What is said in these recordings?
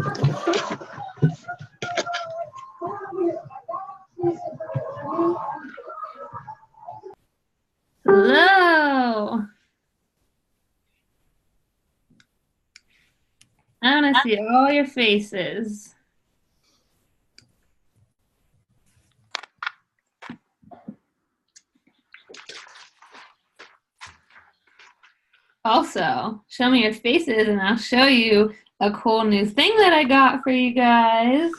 Hello. I want to see all your faces. Also, show me your faces and I'll show you a cool new thing that I got for you guys.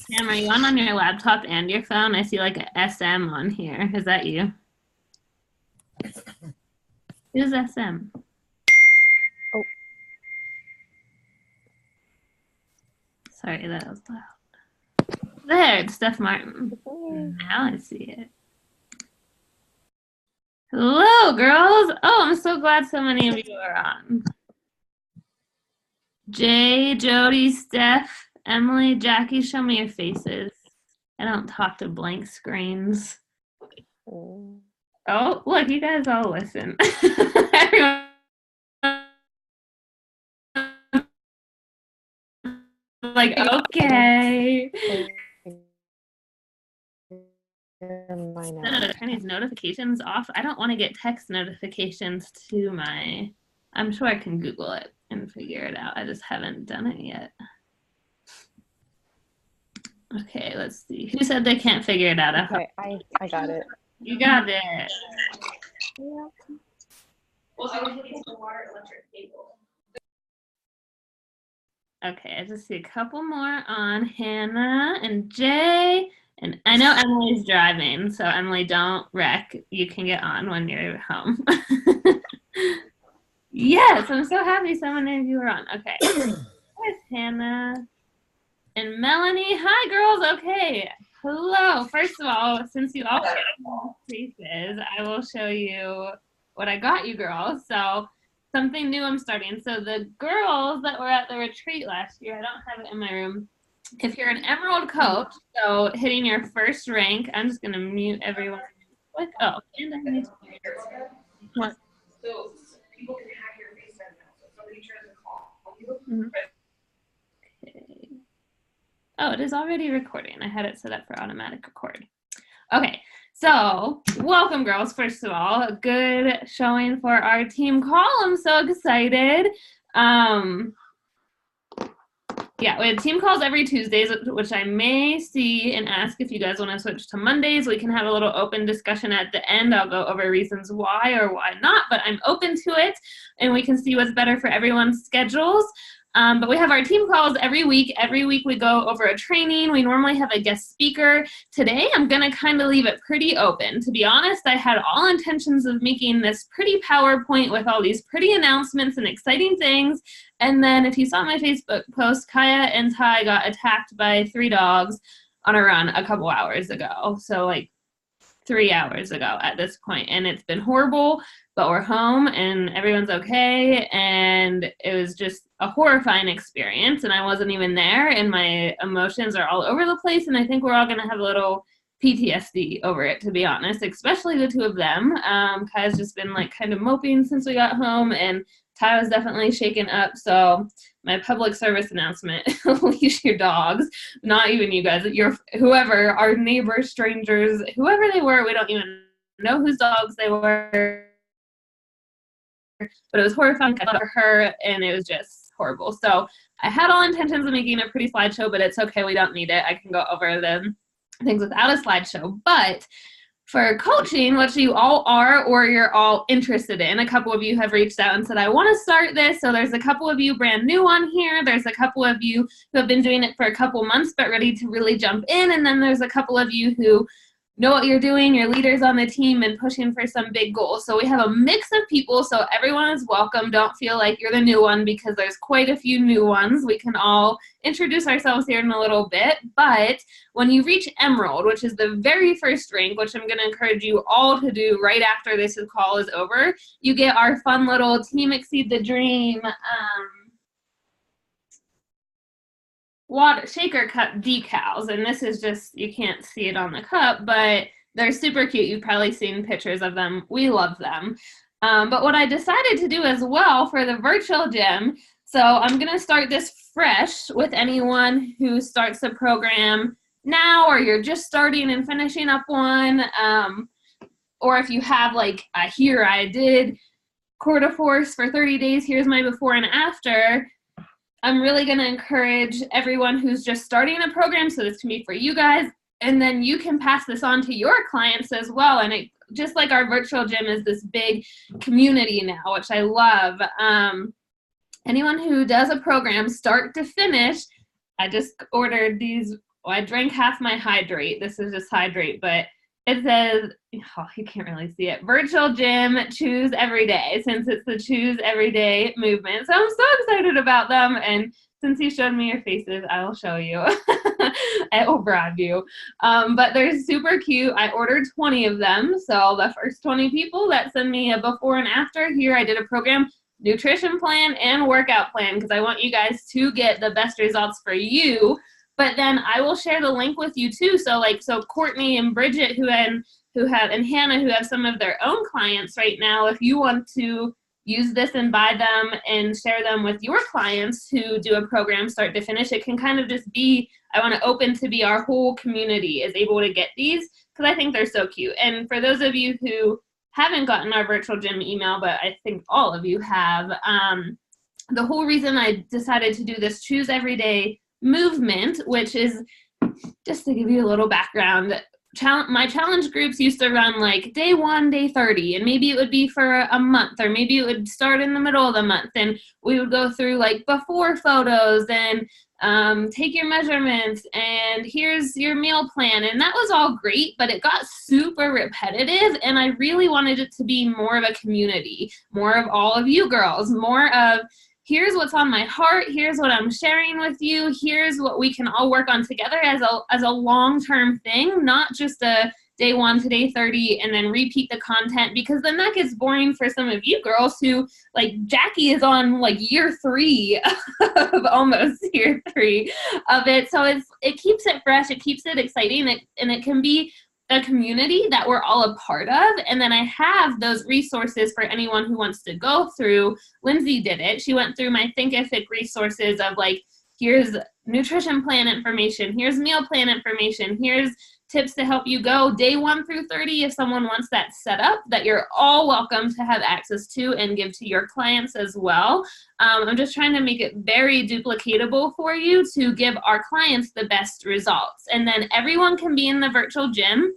Sam, are you on your laptop and your phone? I see like a SM on here. Is that you? Who's SM? Oh. Sorry, that was loud. There, it's Steph Martin. Now I see it. Hello, girls. Oh, I'm so glad so many of you are on. Jay, Jody, Steph, Emily, Jackie, show me your faces. I don't talk to blank screens. Oh, look, you guys all listen. Everyone. Like, okay. Turn these notifications off. I don't want to get text notifications to my. I'm sure I can Google it and figure it out. I just haven't done it yet. Okay, let's see. Who said they can't figure it out? Okay, I got it. You got it. Yeah. Okay, I just see a couple more on Hannah and Jay. And I know Emily's driving, so Emily, don't wreck. You can get on when you're home. Yes, I'm so happy so many of you are on. Okay. There's Hannah and Melanie. Hi, girls. Okay. Hello. First of all, since you all have faces, I will show you what I got you girls. So something new I'm starting. So the girls that were at the retreat last year, I don't have it in my room. If you're an Emerald coach, so hitting your first rank, I'm just going to mute everyone. Quick. Oh, and I need to. What? So people can hack your FaceTime now. So if somebody tries to call you. Okay. Oh, it is already recording. I had it set up for automatic record. Okay, so welcome, girls. First of all, a good showing for our team call. I'm so excited. Yeah, we have team calls every Tuesdays, which I may see and ask if you guys want to switch to Mondays. We can have a little open discussion at the end. I'll go over reasons why or why not, but I'm open to it, and we can see what's better for everyone's schedules. But we have our team calls every week. Every week we go over a training. We normally have a guest speaker. Today I'm going to kind of leave it pretty open. To be honest, I had all intentions of making this pretty PowerPoint with all these pretty announcements and exciting things. And then if you saw my Facebook post, Kaya and Ty got attacked by 3 dogs on a run a couple hours ago. So like 3 hours ago at this point. And it's been horrible, but we're home and everyone's okay. And it was just a horrifying experience. And I wasn't even there and my emotions are all over the place. And I think we're all going to have a little PTSD over it, to be honest, especially the 2 of them. Kaya's just been like kind of moping since we got home and Ty was definitely shaken up. So my public service announcement, leash your dogs, not even you guys, your whoever, our neighbors, strangers, whoever they were, we don't even know whose dogs they were. But it was horrifying for her and it was just horrible. So I had all intentions of making a pretty slideshow, but it's okay, we don't need it. I can go over the things without a slideshow. But for coaching, which you all are or you're all interested in, a couple of you have reached out and said, I want to start this. So there's a couple of you brand new on here. There's a couple of you who have been doing it for a couple months but ready to really jump in. And then there's a couple of you who know what you're doing, your leaders on the team, and pushing for some big goals. So we have a mix of people, so everyone is welcome. Don't feel like you're the new one because there's quite a few new ones. We can all introduce ourselves here in a little bit, but when you reach Emerald, which is the very first rank, which I'm going to encourage you all to do right after this call is over, you get our fun little Team Exceed the Dream water shaker cup decals, and this is just, you can't see it on the cup, but they're super cute. You've probably seen pictures of them. We love them. But what I decided to do as well for the virtual gym, so I'm going to start this fresh with anyone who starts the program now, or you're just starting and finishing up one, or if you have like here I did Quarter Force for 30 days, here's my before and after. I'm really going to encourage everyone who's just starting a program, so this can be for you guys, and then you can pass this on to your clients as well. And it, just like our virtual gym is this big community now, which I love. Anyone who does a program start to finish, I just ordered these, well, I drank half my Hydrate. This is just Hydrate, but it says, oh, you can't really see it, Virtual Gym, choose every day, since it's the choose every day movement. So I'm so excited about them. And since you showed me your faces, I will show you. I will bribe you. But they're super cute. I ordered 20 of them. So the first 20 people that send me a before and after, here I did a program, nutrition plan and workout plan, because I want you guys to get the best results for you. But then I will share the link with you too. So Courtney and Bridget and Hannah, who have some of their own clients right now, if you want to use this and buy them and share them with your clients who do a program start to finish, it can kind of just be, I want to open to be our whole community is able to get these, because I think they're so cute. And for those of you who haven't gotten our virtual gym email, but I think all of you have, the whole reason I decided to do this choose every day movement, which is, just to give you a little background, my challenge groups used to run like day 1, day 30, and maybe it would be for a month, or maybe it would start in the middle of the month, and we would go through like before photos and take your measurements, and here's your meal plan, and that was all great, but it got super repetitive, and I really wanted it to be more of a community, more of all of you girls, more of here's what's on my heart, here's what I'm sharing with you, here's what we can all work on together as a long-term thing, not just a day 1 to day 30 and then repeat the content, because then that gets boring for some of you girls who, like Jackie is on like year 3 of almost year 3 of it. So it keeps it fresh, it keeps it exciting, and it can be a community that we're all a part of. And then I have those resources for anyone who wants to go through. Lindsay did it. She went through my Thinkific resources of like, here's nutrition plan information, here's meal plan information, here's tips to help you go day 1 through 30 if someone wants that set up, that you're all welcome to have access to and give to your clients as well. I'm just trying to make it very duplicatable for you to give our clients the best results. And then everyone can be in the virtual gym.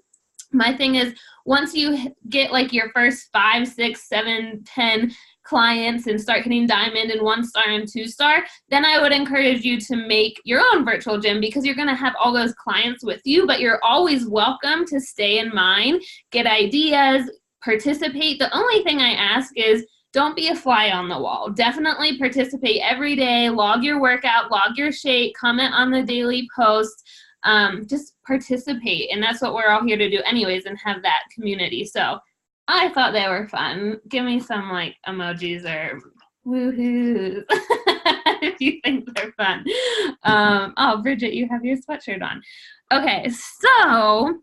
My thing is, once you get like your first 5, 6, 7, 10 clients and start hitting diamond and 1-star and 2-star, then I would encourage you to make your own virtual gym, because you're going to have all those clients with you, but you're always welcome to stay in mine, get ideas, participate. The only thing I ask is don't be a fly on the wall. Definitely participate every day, log your workout, log your shake, comment on the daily post. Just participate, and that's what we're all here to do anyways, and have that community. So I thought they were fun. Give me some like emojis or woohoos if you think they're fun. Oh, Bridget, you have your sweatshirt on. Okay, so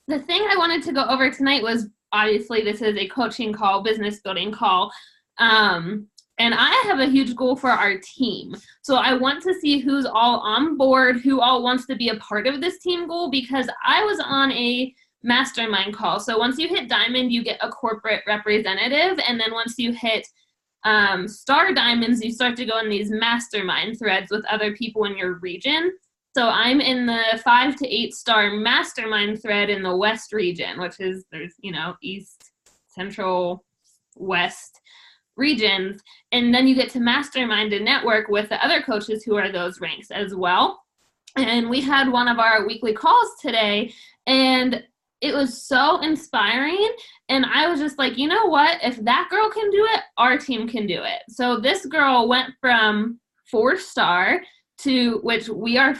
the thing I wanted to go over tonight was, obviously this is a coaching call, business building call. And I have a huge goal for our team. So I want to see who's all on board, who all wants to be a part of this team goal, because I was on a mastermind call. So once you hit diamond, you get a corporate representative. And then once you hit star diamonds, you start to go in these mastermind threads with other people in your region. So I'm in the 5 to 8 star mastermind thread in the West region, which is, there's, East, Central, West regions. And then you get to mastermind and network with the other coaches who are those ranks as well. And we had one of our weekly calls today, and it was so inspiring. And I was just like, you know what? If that girl can do it, our team can do it. So this girl went from 4-star to, which we are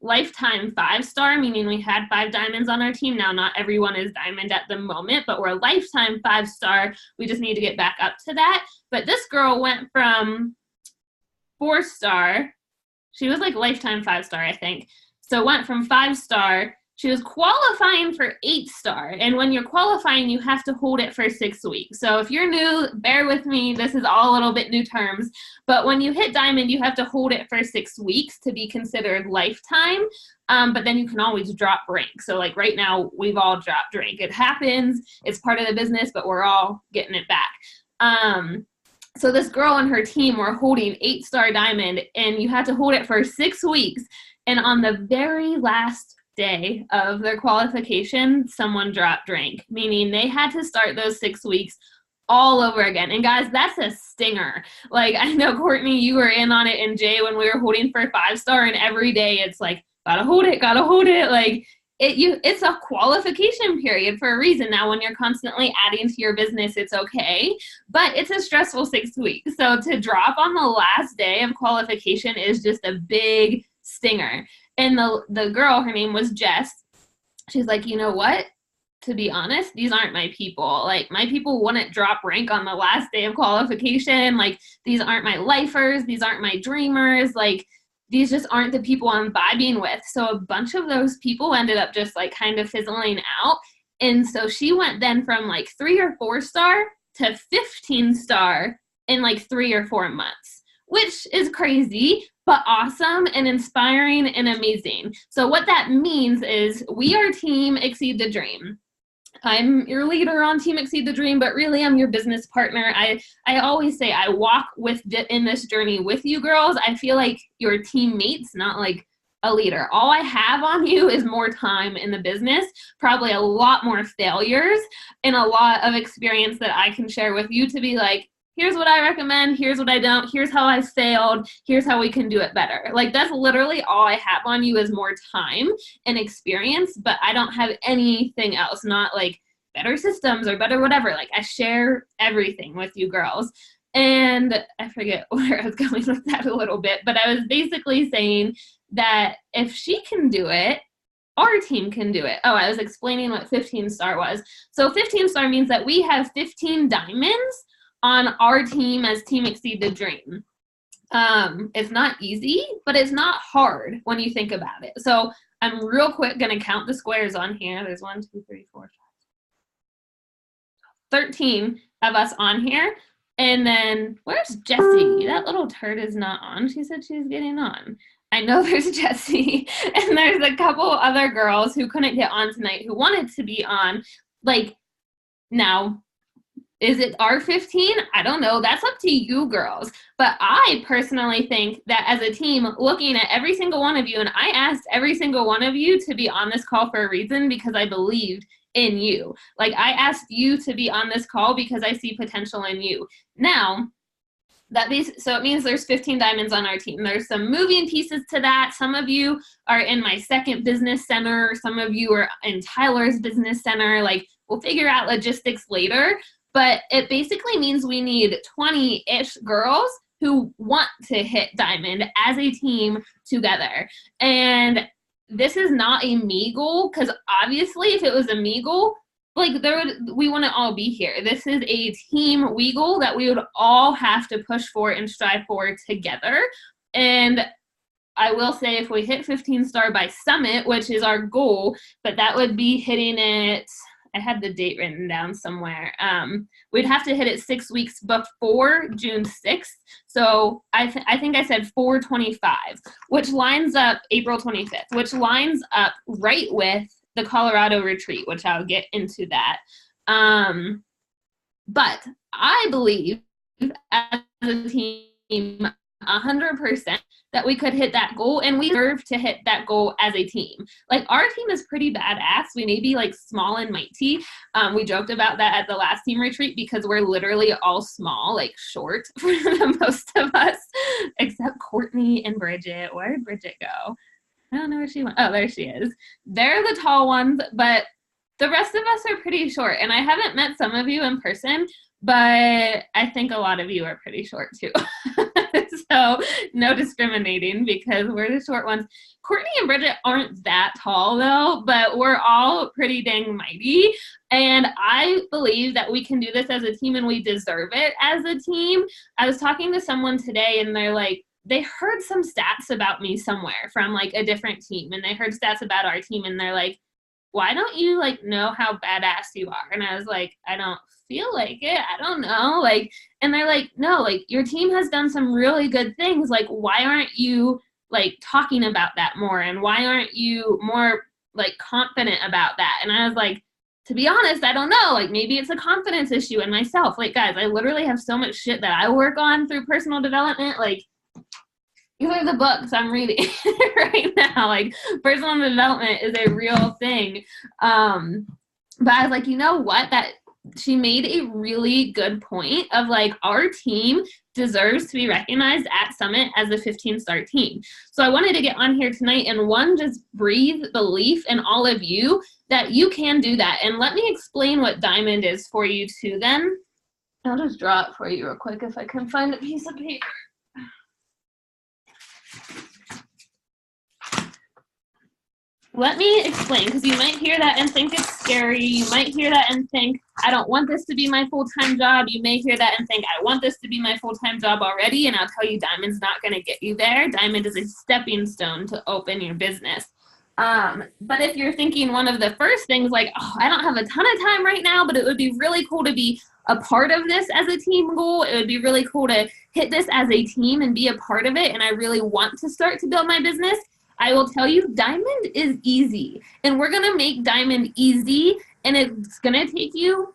lifetime 5-star, meaning we had 5 diamonds on our team. Now, not everyone is diamond at the moment, but we're lifetime 5-star. We just need to get back up to that. But this girl went from 4-star. She was like lifetime 5-star, I think. So went from 5-star. She was qualifying for 8-star. And when you're qualifying, you have to hold it for 6 weeks. So if you're new, bear with me. This is all a little bit new terms. But when you hit diamond, you have to hold it for 6 weeks to be considered lifetime. But then you can always drop rank. So like right now, we've all dropped rank. It happens. It's part of the business, but we're all getting it back. So this girl and her team were holding 8-star diamond, and you had to hold it for 6 weeks. And on the very last day of their qualification, someone dropped rank, meaning they had to start those 6 weeks all over again. And guys, that's a stinger. Like, I know, Courtney, you were in on it, and Jay, when we were holding for 5-star, and every day it's like, gotta hold it. Like, it's a qualification period for a reason. Now, when you're constantly adding to your business, it's okay, but it's a stressful 6 weeks. So to drop on the last day of qualification is just a big stinger. And the girl, her name was Jess, she's like, you know what? To be honest, these aren't my people. Like, my people wouldn't drop rank on the last day of qualification. Like, these aren't my lifers. These aren't my dreamers. Like, these just aren't the people I'm vibing with. So a bunch of those people ended up just like kind of fizzling out. And so she went then from like 3 or 4-star to 15-star in like 3 or 4 months, which is crazy, but awesome and inspiring and amazing. So what that means is we are Team Exceed the Dream. I'm your leader on Team Exceed the Dream, but really I'm your business partner. I always say I walk in this journey with you girls. I feel like your teammates, not like a leader. All I have on you is more time in the business, probably a lot more failures, and a lot of experience that I can share with you to be like, here's what I recommend, here's what I don't, here's how I failed, here's how we can do it better. Like, that's literally all I have on you is more time and experience, but I don't have anything else, not like better systems or better whatever. Like, I share everything with you girls. And I forget where I was going with that a little bit, but I was basically saying that if she can do it, our team can do it. Oh, I was explaining what 15-star was. So 15-star means that we have 15 diamonds on our team as Team Exceed the Dream. It's not easy, but it's not hard when you think about it. So I'm real quick going to count the squares on here. There's 1, 2, 3, 4, 5, 13 of us on here. And then where's Jessie? That little turd is not on. She said she's getting on. I know there's Jessie. And there's a couple other girls who couldn't get on tonight who wanted to be on. Like, now, is it our 15? I don't know. That's up to you girls. But I personally think that as a team, looking at every single one of you, and I asked every single one of you to be on this call for a reason because I believed in you. Like, I asked you to be on this call because I see potential in you. Now, so it means there's 15 diamonds on our team. There's some moving pieces to that. Some of you are in my second business center. Some of you are in Tyler's business center. Like, we'll figure out logistics later. But it basically means we need 20-ish girls who want to hit diamond as a team together. And this is not a me goal, because obviously if it was a me goal, like, we wouldn't all be here. This is a team we goal that we would all have to push for and strive for together. And I will say, if we hit 15-star by Summit, which is our goal, but that would be hitting it, I had the date written down somewhere. We'd have to hit it 6 weeks before June 6th. So I think I said 4/25, which lines up April 25th, which lines up right with the Colorado retreat, which I'll get into that. But I believe as a team 100% that we could hit that goal, and we deserve to hit that goal as a team. Like, our team is pretty badass. We may be like small and mighty. We joked about that at the last team retreat because we're literally all small, like short for the most of us, except Courtney and Bridget. Where did Bridget go? I don't know where she went. Oh, there she is. They're the tall ones, but The rest of us are pretty short, and I haven't met some of you in person, but I think a lot of you are pretty short too. So no discriminating because we're the short ones. Courtney and Bridget aren't that tall though, but we're all pretty dang mighty. And I believe that we can do this as a team and we deserve it as a team. I was talking to someone today and they're like, they heard some stats about me somewhere from like a different team, and they heard stats about our team and they're like, why don't you like know how badass you are? And I was like, I don't feel like it. I don't know. Like, and they're like, no, like your team has done some really good things. Like, why aren't you like talking about that more? And why aren't you more like confident about that? And I was like, to be honest, I don't know. Like maybe it's a confidence issue in myself. Like guys, I literally have so much shit that I work on through personal development. Like these are the books I'm reading right now. Like personal development is a real thing. But I was like, you know what? That she made a really good point of like our team deserves to be recognized at Summit as a 15-star team. So I wanted to get on here tonight and one, just breathe belief in all of you that you can do that. And let me explain what Diamond is for you too then. I'll just draw it for you real quick if I can find a piece of paper. Let me explain, because you might hear that and think it's scary. You might hear that and think, I don't want this to be my full-time job. You may hear that and think, I want this to be my full-time job already. And I'll tell you, Diamond's not going to get you there. Diamond is a stepping stone to open your business. But if you're thinking one of the first things like, oh, I don't have a ton of time right now, but it would be really cool to be a part of this as a team goal. It would be really cool to hit this as a team and be a part of it. And I really want to start to build my business. I will tell you, Diamond is easy, and we're going to make Diamond easy, and it's going to take you,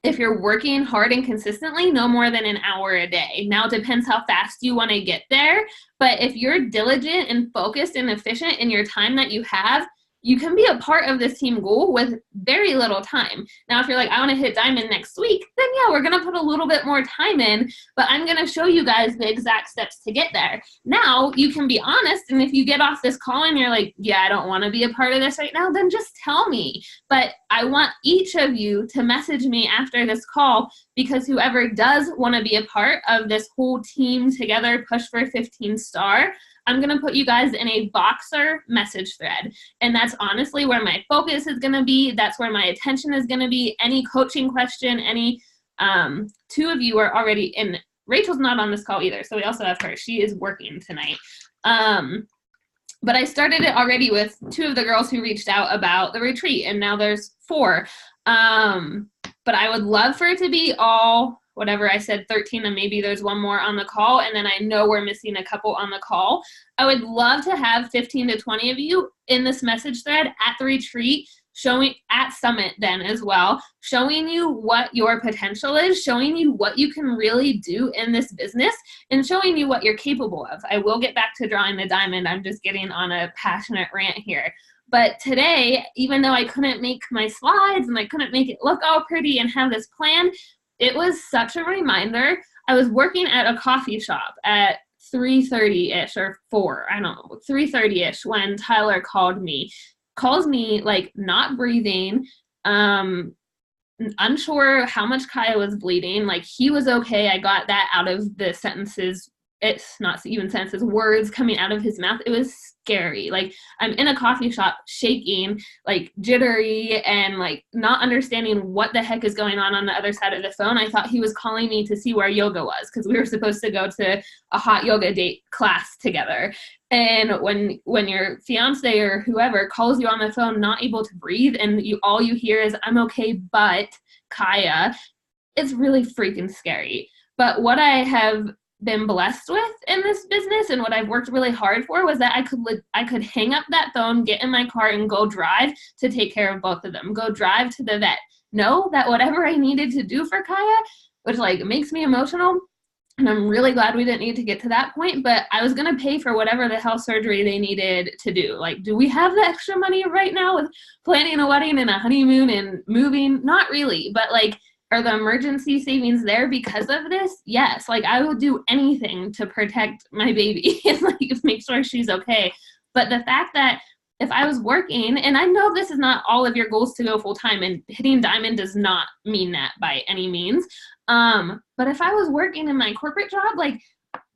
if you're working hard and consistently, no more than an hour a day. Now, it depends how fast you want to get there, but if you're diligent and focused and efficient in your time that you have, you can be a part of this team goal with very little time. Now, if you're like, I want to hit Diamond next week, then yeah, we're going to put a little bit more time in, but I'm going to show you guys the exact steps to get there. Now, you can be honest, and if you get off this call and you're like, yeah, I don't want to be a part of this right now, then just tell me. But I want each of you to message me after this call, because whoever does want to be a part of this whole team together push for 15-star, I'm going to put you guys in a Boxer message thread. And that's honestly where my focus is going to be. That's where my attention is going to be. Any coaching question, any two of you are already in. Rachel's not on this call either. So we also have her. She is working tonight. But I started it already with two of the girls who reached out about the retreat. And now there's 4. But I would love for it to be all, whatever I said, 13, and maybe there's one more on the call, and then I know we're missing a couple on the call. I would love to have 15 to 20 of you in this message thread at the retreat, showing at Summit then as well, showing you what your potential is, showing you what you can really do in this business, and showing you what you're capable of. I will get back to drawing the diamond. I'm just getting on a passionate rant here. But today, even though I couldn't make my slides and I couldn't make it look all pretty and have this plan, it was such a reminder. I was working at a coffee shop at 3:30-ish or 4, I don't know, 3:30-ish when Tyler calls me like not breathing, unsure how much Kaya was bleeding. Like he was okay. I got that out of the sentences. It's not even sentences, words coming out of his mouth. It was scary. Like I'm in a coffee shop shaking, like jittery and like not understanding what the heck is going on the other side of the phone. I thought he was calling me to see where yoga was, because we were supposed to go to a hot yoga date class together. And when your fiance or whoever calls you on the phone, not able to breathe, and all you hear is, I'm okay, but Kaya, it's really freaking scary. But what I have been blessed with in this business and what I've worked really hard for was that I could hang up that phone, get in my car, and go drive to take care of both of them. Go drive to the vet. Know that whatever I needed to do for Kaya, which like makes me emotional, and I'm really glad we didn't need to get to that point, but I was going to pay for whatever the hell surgery they needed to do. Like, do we have the extra money right now with planning a wedding and a honeymoon and moving? Not really, but like, are the emergency savings there because of this? Yes. Like I will do anything to protect my baby and like make sure she's okay. But the fact that if I was working, and I know this is not all of your goals to go full time, and hitting diamond does not mean that by any means. But if I was working in my corporate job, like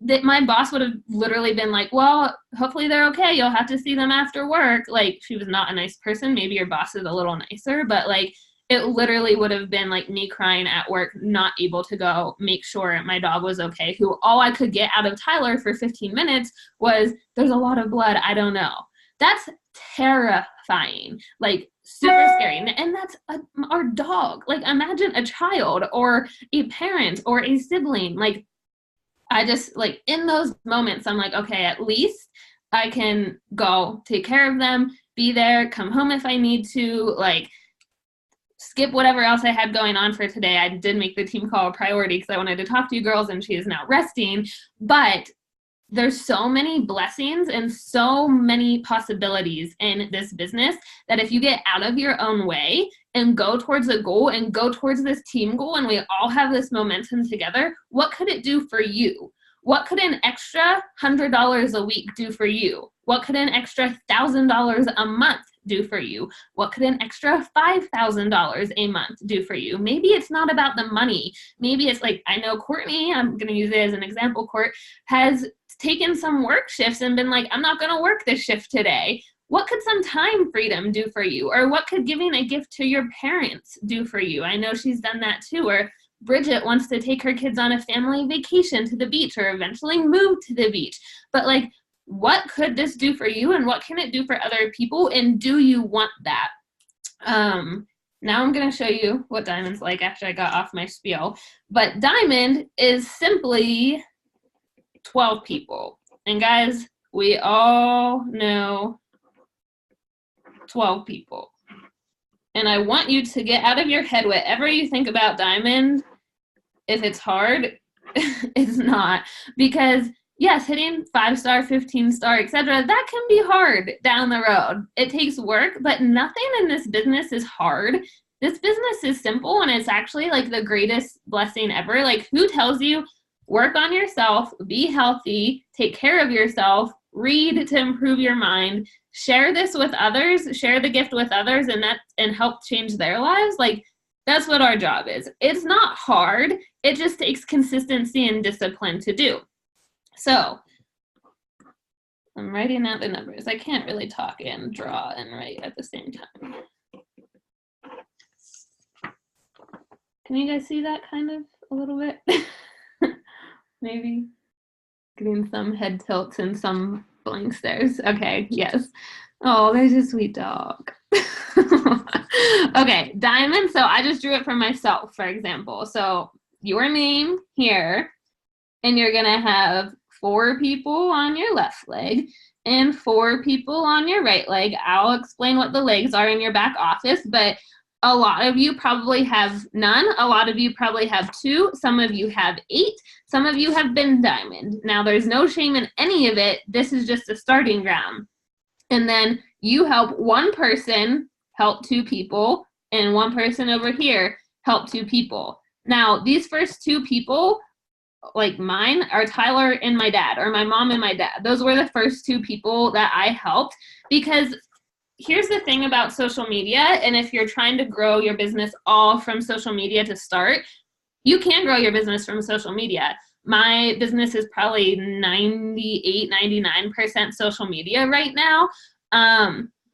that, my boss would have literally been like, well, hopefully they're okay. You'll have to see them after work. Like, she was not a nice person. Maybe your boss is a little nicer, but like, it literally would have been like me crying at work, not able to go make sure my dog was okay, who all I could get out of Tyler for 15 minutes was, there's a lot of blood. I don't know. That's terrifying, like super scary. And that's our dog. Like, imagine a child or a parent or a sibling. Like, I just, like, in those moments, I'm like, okay, at least I can go take care of them, be there, come home if I need to, like, skip whatever else I had going on for today. I did make the team call a priority because I wanted to talk to you girls, and she is now resting. But there's so many blessings and so many possibilities in this business that if you get out of your own way and go towards a goal and go towards this team goal, and we all have this momentum together, what could it do for you? What could an extra $100 a week do for you? What could an extra $1,000 a month do for you? What could an extra $5,000 a month do for you? Maybe it's not about the money. Maybe it's like, I know Courtney, I'm going to use it as an example, Court, has taken some work shifts and been like, I'm not going to work this shift today. What could some time freedom do for you? Or what could giving a gift to your parents do for you? I know she's done that too. Or Bridget wants to take her kids on a family vacation to the beach, or eventually move to the beach. But like, what could this do for you, and what can it do for other people, and do you want that? Now I'm going to show you what Diamond's like after I got off my spiel. But Diamond is simply 12 people. And guys, we all know 12 people. And I want you to get out of your head whatever you think about Diamond. If it's hard, it's not. Because yes, hitting 5-star, 15-star, etc., that can be hard down the road. It takes work, but nothing in this business is hard. This business is simple, and it's actually like the greatest blessing ever. Like, who tells you work on yourself, be healthy, take care of yourself, read to improve your mind, share this with others, share the gift with others, and help change their lives? Like, that's what our job is. It's not hard. It just takes consistency and discipline to do. So I'm writing out the numbers. I can't really talk and draw and write at the same time. Can you guys see that kind of a little bit? Maybe getting some head tilts and some blank stares. Okay, yes. Oh, there's a sweet dog. Okay, Diamond. So I just drew it for myself, for example. So your name here, and you're going to have 4 people on your left leg and 4 people on your right leg. I'll explain what the legs are in your back office, but a lot of you probably have none. A lot of you probably have 2. Some of you have 8. Some of you have been Diamond. Now, there's no shame in any of it. This is just a starting ground. And then you help one person help 2 people, and one person over here help 2 people. Now, these first 2 people, like mine, are Tyler and my dad, or my mom and my dad. Those were the first 2 people that I helped, because here's the thing about social media, and if you're trying to grow your business all from social media to start, you can grow your business from social media. My business is probably 98, 99% social media right now.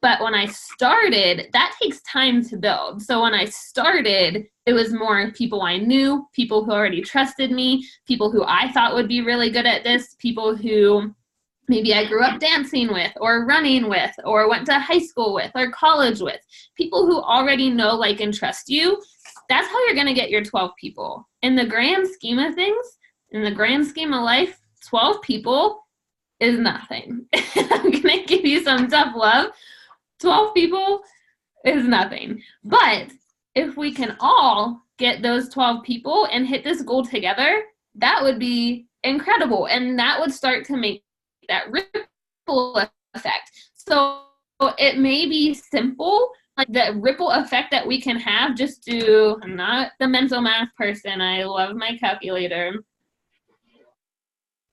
But when I started, that takes time to build. So when I started, it was more people I knew, people who already trusted me, people who I thought would be really good at this, people who maybe I grew up dancing with or running with or went to high school with or college with, people who already know, like, and trust you. That's how you're going to get your 12 people. In the grand scheme of things, in the grand scheme of life, 12 people is nothing. I'm going to give you some tough love. 12 people is nothing. But if we can all get those 12 people and hit this goal together, that would be incredible. And that would start to make that ripple effect. So it may be simple, like the ripple effect that we can have. Just do, I'm not the mental math person. I love my calculator.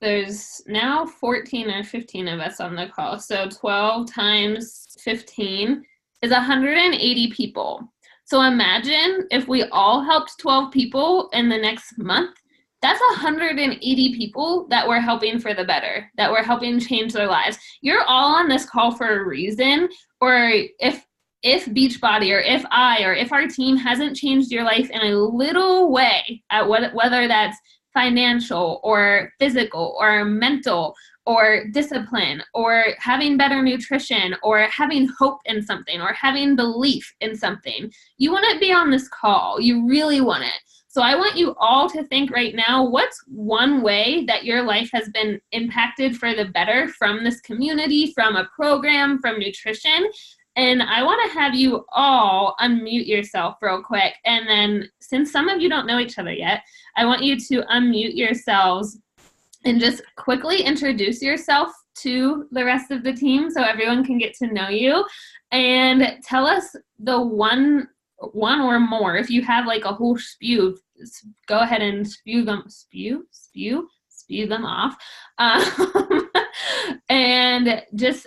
there's now 14 or 15 of us on the call. So 12 times 15 is 180 people. So imagine if we all helped 12 people in the next month. That's 180 people that we're helping for the better, that we're helping change their lives. You're all on this call for a reason, or if Beachbody or if our team hasn't changed your life in a little way, at whether that's financial or physical or mental or discipline or having better nutrition or having hope in something or having belief in something, you want to be on this call. You really want it. So I want you all to think right now, what's one way that your life has been impacted for the better from this community, from a program, from nutrition? And I want to have you all unmute yourself real quick. And then since some of you don't know each other yet, I want you to unmute yourselves and just quickly introduce yourself to the rest of the team so everyone can get to know you. And tell us the one or more. If you have like a whole spew, go ahead and spew them off. And just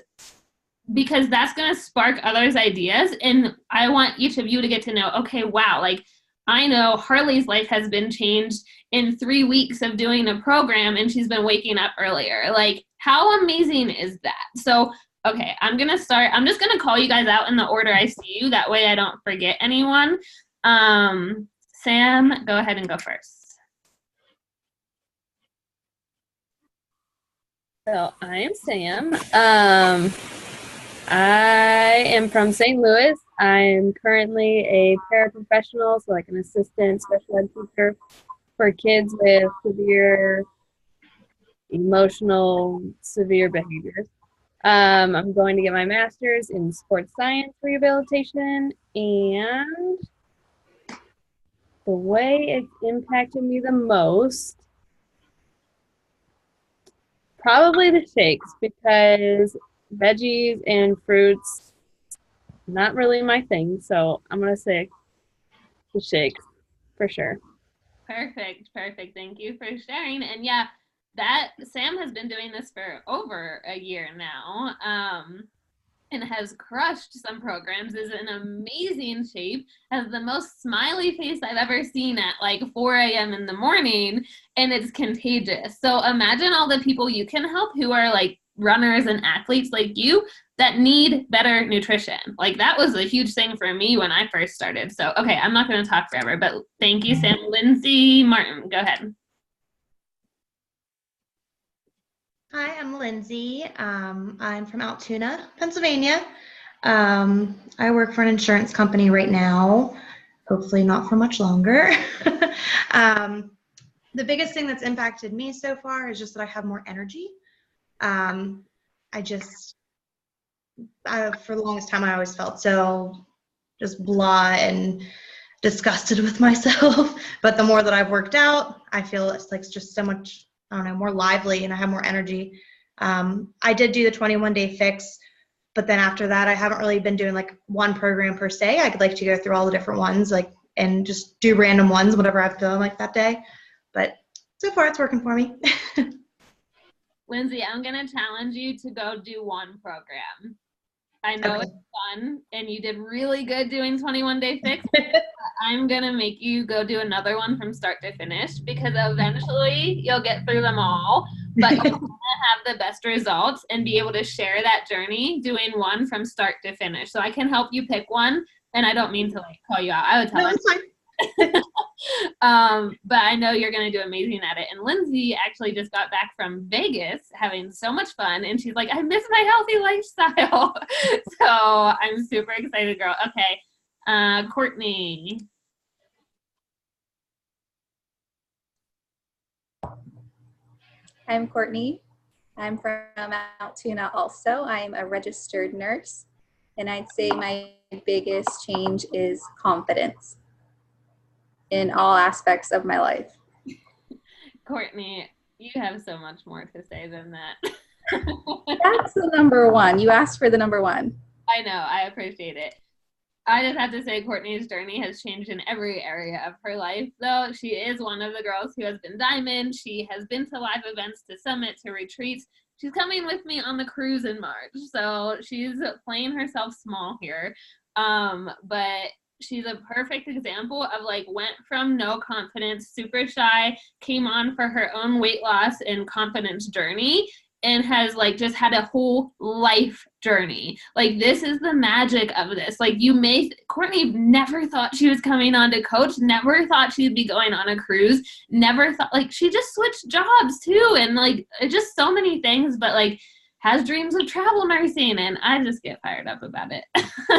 because that's going to spark others' ideas. And I want each of you to get to know, okay, wow, like I know Harley's life has been changed in 3 weeks of doing a program and she's been waking up earlier. Like, how amazing is that? So, okay, I'm going to start. I'm just going to call you guys out in the order I see you. That way I don't forget anyone. Sam, go ahead and go first. So I'm Sam. I am from St. Louis. I'm currently a paraprofessional, so like an assistant special ed teacher for kids with severe behaviors. I'm going to get my master's in sports science rehabilitation, and the way it's impacted me the most, probably the shakes, because veggies and fruits, not really my thing. So I'm going to say the shakes for sure. Perfect. Thank you for sharing. And yeah, that Sam has been doing this for over a year now, and has crushed some programs, is in amazing shape, has the most smiley face I've ever seen at like 4 a.m. in the morning, and it's contagious. So imagine all the people you can help who are like runners and athletes like you that need better nutrition. Like that was a huge thing for me when I first started. So, okay, I'm not going to talk forever, but thank you, Sam. Lindsay Martin, go ahead. Hi, I'm Lindsay. I'm from Altoona, Pennsylvania. I work for an insurance company right now, hopefully not for much longer. The biggest thing that's impacted me so far is just that I have more energy. For the longest time, I always felt so just blah and disgusted with myself. But the more that I've worked out, I feel it's like just so much, I don't know, more lively, and I have more energy. I did do the 21-day fix, but then after that, I haven't really been doing like one program per se. I'd like to go through all the different ones, like, and just do random ones, whatever I feel like that day. But so far, it's working for me. Lindsay, I'm going to challenge you to go do one program. I know Okay. It's fun, and you did really good doing 21-day fix. I'm going to make you go do another one from start to finish, because eventually you'll get through them all, but you're going to have the best results and be able to share that journey doing one from start to finish. So I can help you pick one, and I don't mean to like call you out. I would tell you. But I know you're going to do amazing at it. And Lindsay actually just got back from Vegas having so much fun, and she's like, I miss my healthy lifestyle. So I'm super excited, girl. Okay. Courtney. I'm Courtney. I'm from Altoona also. I'm a registered nurse, and I'd say my biggest change is confidence in all aspects of my life. Courtney, you have so much more to say than that. That's the number one. You asked for the number one. I know. I appreciate it. I just have to say Courtney's journey has changed in every area of her life, though. She is one of the girls who has been Diamond. She has been to live events, to Summit, to retreats. She's coming with me on the cruise in March, so she's playing herself small here. But she's a perfect example of like went from no confidence, super shy, came on for her own weight loss and confidence journey, and has like just had a whole life journey. Like this is the magic of this. Like Courtney never thought she was coming on to coach, never thought she'd be going on a cruise, never thought, like she just switched jobs too. And like just so many things, but like has dreams of travel nursing, and I just get fired up about it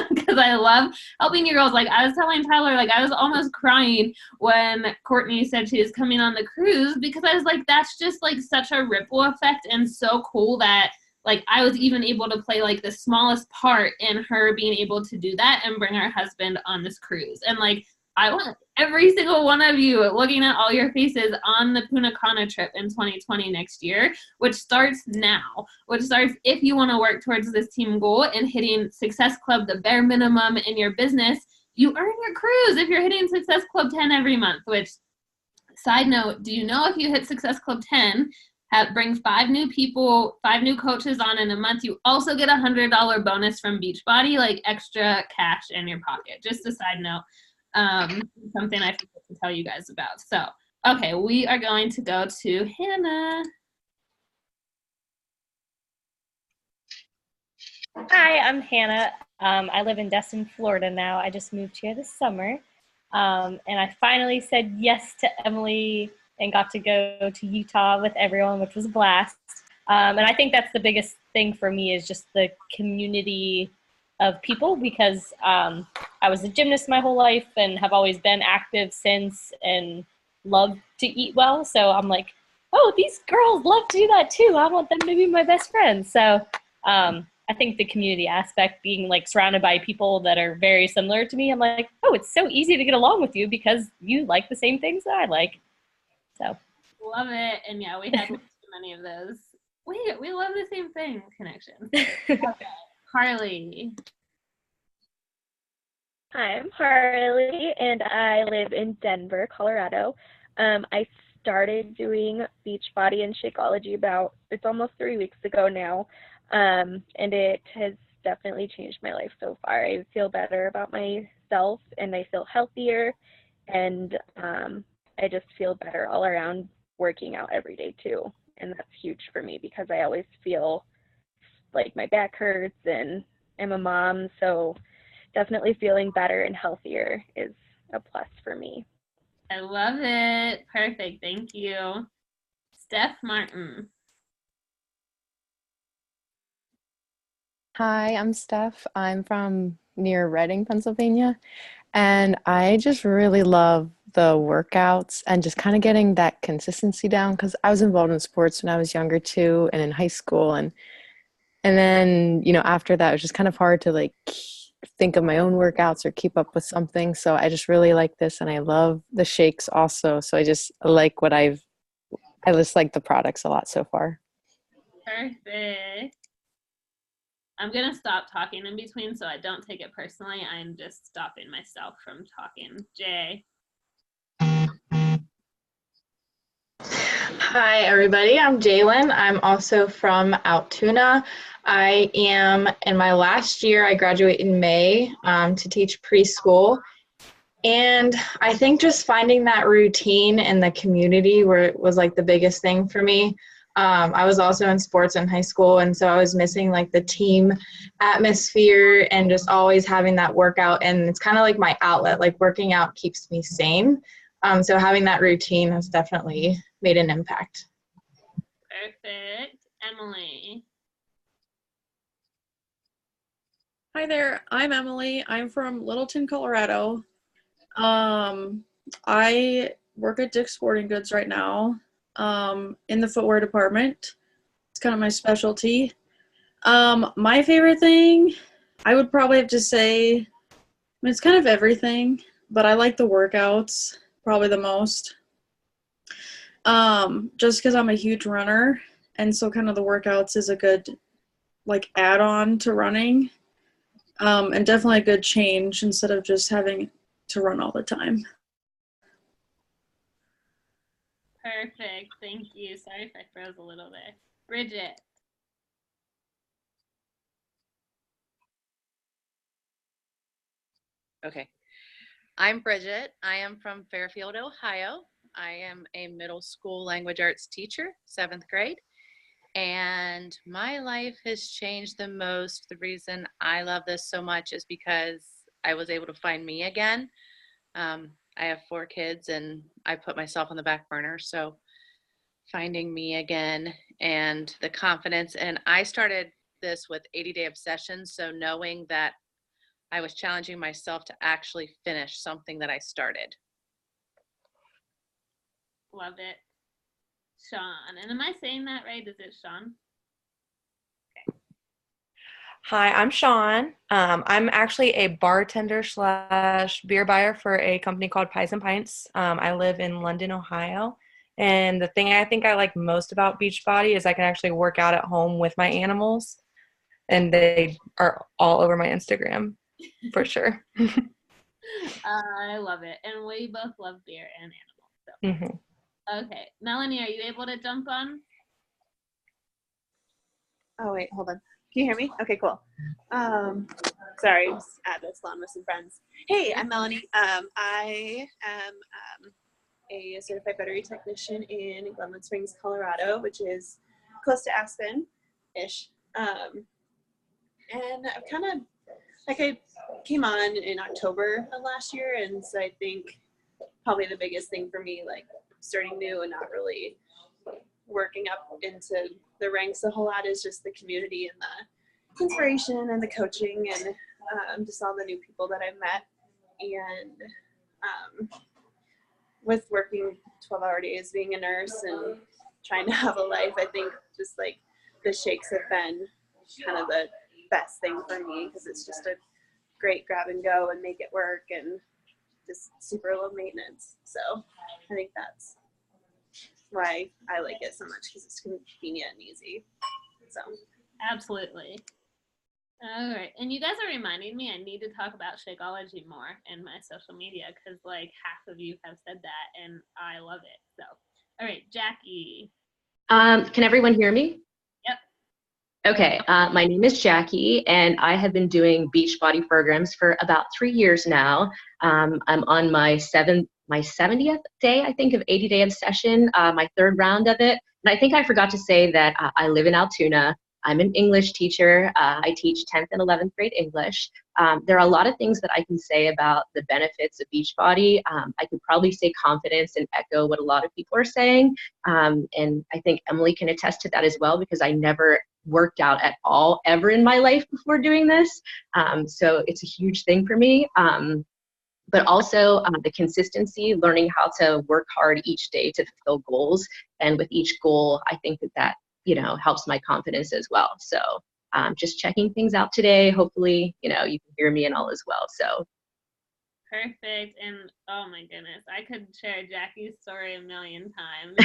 because I love helping you girls. Like I was telling Tyler, like I was almost crying when Courtney said she was coming on the cruise, because I was like, that's just like such a ripple effect, and so cool that like I was even able to play like the smallest part in her being able to do that and bring her husband on this cruise. And like I want every single one of you looking at all your faces on the Punta Cana trip in 2020 next year, which starts now, which starts if you want to work towards this team goal and hitting Success Club, the bare minimum in your business. You earn your cruise if you're hitting Success Club 10 every month, which, side note, do you know if you hit Success Club 10, bring 5 new people, 5 new coaches on in a month, you also get $100 bonus from Beachbody, like extra cash in your pocket. Just a side note. Something I forgot to tell you guys about. So, okay, we are going to go to Hannah. Hi, I'm Hannah. I live in Destin, Florida now. I just moved here this summer. And I finally said yes to Emily and got to go to Utah with everyone, which was a blast. And I think that's the biggest thing for me is just the community of people, because I was a gymnast my whole life and have always been active since and love to eat well. So I'm like, oh, these girls love to do that too. I want them to be my best friends. So I think the community aspect, being like surrounded by people that are very similar to me, I'm like, oh, it's so easy to get along with you because you like the same things that I like. So love it. And yeah, we had too many of those. We love the same thing connection. Okay. Harley. Hi, I'm Harley, and I live in Denver, Colorado. I started doing Beachbody and Shakeology it's almost 3 weeks ago now, and it has definitely changed my life so far. I feel better about myself, and I feel healthier, and I just feel better all around working out every day too, and that's huge for me because I always feel like my back hurts, and I'm a mom, so definitely feeling better and healthier is a plus for me. I love it. Perfect. Thank you. Steph Martin. Hi, I'm Steph. I'm from near Reading, Pennsylvania, and I just really love the workouts and just kind of getting that consistency down because I was involved in sports when I was younger too, and in high school, and then, after that, it was just kind of hard to like think of my own workouts or keep up with something. So I just really like this, and I love the shakes also. So I just like I just like the products a lot so far. Perfect. I'm going to stop talking in between so I don't take it personally. I'm just stopping myself from talking. Jay. Hi, everybody. I'm Jalen. I'm also from Altoona. I am in my last year. I graduate in May to teach preschool. And I think just finding that routine in the community was like the biggest thing for me. I was also in sports in high school, and so I was missing like the team atmosphere and just always having that workout. And it's kind of like my outlet, like working out keeps me sane. So having that routine has definitely made an impact. Perfect. Emily. Hi there, I'm Emily. I'm from Littleton, Colorado. I work at Dick's Sporting Goods right now in the footwear department. It's kind of my specialty. My favorite thing, I would probably have to say, it's kind of everything, but I like the workouts probably the most. Just because I'm a huge runner, and so kind of the workouts is a good like add-on to running. and definitely a good change instead of just having to run all the time. Perfect. Thank you. Sorry if I froze a little there. Bridget. Okay. I'm Bridget. I am from Fairfield, Ohio. I am a middle school language arts teacher, 7th grade. And my life has changed the most. The reason I love this so much is because I was able to find me again. I have 4 kids and I put myself on the back burner. So finding me again and the confidence. And I started this with 80-day obsession. So knowing that I was challenging myself to actually finish something that I started. Love it. Sean. And am I saying that right? Is it Sean? Hi, I'm Sean. I'm actually a bartender slash beer buyer for a company called Pies and Pints. I live in London, Ohio. And the thing I think I like most about Beachbody is I can actually work out at home with my animals. And they are all over my Instagram, for sure. I love it. And we both love beer and animals. So. Okay. Melanie, are you able to jump on? Oh, wait, hold on. Can you hear me? Okay, cool. Sorry, just at the salon with some friends. Hey, I'm Melanie. I am a certified veterinary technician in Glenwood Springs, Colorado, which is close to Aspen-ish. And I've kind of, like, I came on in October of last year, and so I think probably the biggest thing for me, like, starting new and not really working up into the ranks a whole lot, is just the community and the inspiration and the coaching and just all the new people that I've met. And with working 12-hour days, being a nurse and trying to have a life, I think just like the shakes have been kind of the best thing for me, because it's just a great grab and go and make it work and just super low maintenance. So I think that's why I like it so much, because it's convenient and easy. So absolutely. All right. And you guys are reminding me I need to talk about Shakeology more in my social media, because like half of you have said that and I love it. So, all right, Jackie. Can everyone hear me? Yep. Okay. My name is Jackie, and I have been doing Beachbody programs for about 3 years now. I'm on my 70th day, I think, of 80-day obsession, my 3rd round of it. And I think I forgot to say that I live in Altoona. I'm an English teacher. I teach 10th and 11th grade English. There are a lot of things that I can say about the benefits of Beachbody. I could probably say confidence and echo what a lot of people are saying. And I think Emily can attest to that as well, because I never worked out at all ever in my life before doing this. So it's a huge thing for me. But also the consistency, learning how to work hard each day to fulfill goals. And with each goal, I think that you know, helps my confidence as well. So just checking things out today. Hopefully, you know, you can hear me and all as well. So perfect. And oh my goodness, I could share Jackie's story a million times,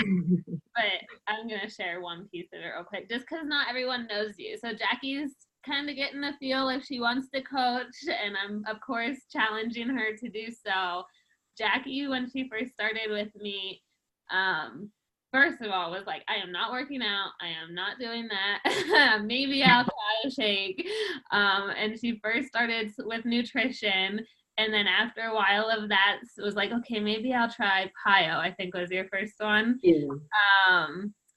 but I'm going to share one piece of it real quick, just because not everyone knows you. So Jackie's kind of getting the feel if she wants to coach, and I'm of course challenging her to do so. Jackie, when she first started with me, first of all, was like, I am not working out. I am not doing that. Maybe I'll try a shake. And she first started with nutrition. And then after a while of that, it was like, okay, maybe I'll try PiYo, I think was your first one. Yeah.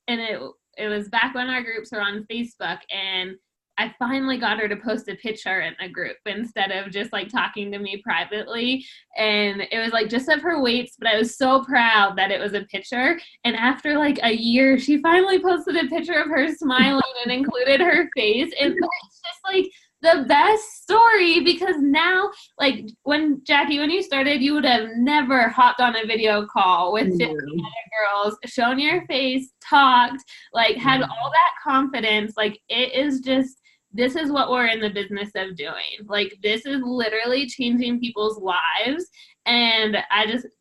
And it was back when our groups were on Facebook. And I finally got her to post a picture in a group instead of just like talking to me privately. And it was like just of her weights, but I was so proud that it was a picture. And after like a year, she finally posted a picture of her smiling and included her face. And it's just like the best story, because now, like Jackie, when you started, you would have never hopped on a video call with 50 other girls, shown your face, talked, like had all that confidence. Like it is just, this is what we're in the business of doing. Like this is literally changing people's lives. And